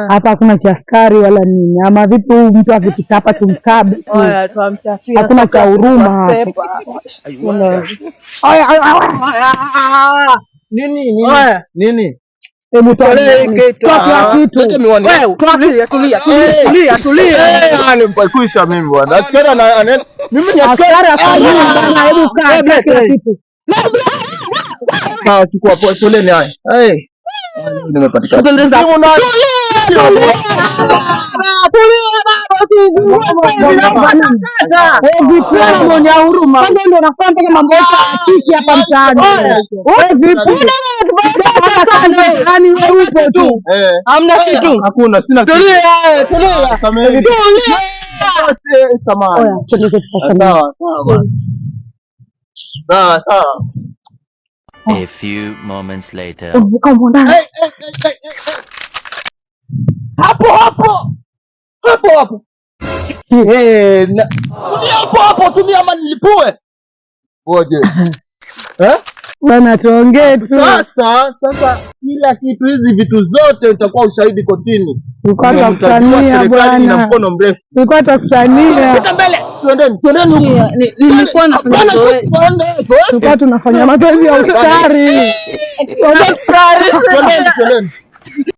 Hapa hakuna cha askari wala nini. Ama vipi mtu akitutapa tumkabe? Oya, tuamchafia. Hakuna cha huruma. Nini? Hebu toa kitu. Wewe, tulia. Mpakwisha mimi bwana. Askari mimi ni askari afanye bwana, hebu kaa kila kitu. Chukua poleni haya. Nimepatikana. Mwenye huruma ndio unafanya mambo ya kiki hapa mtaani. Vipi? Yaani wewe upo tu. Hamna kitu. Hakuna, sina kitu. Tulia. Sawa. A few moments later. Hapo. Hapo tumia ama nilipue. Ngoje. Bwana tuongee tu. Sasa kila kitu, hizi vitu zote utakuwa ushahidi kotini. Tulikuwa tukusania bwana. Na mkono mrefu. Tulikuwa tukusania. Pita mbele. Twendeni. Nilikuwa nafanya zoezi. Tulikuwa tunafanya mazoezi ya askari. Twendeni.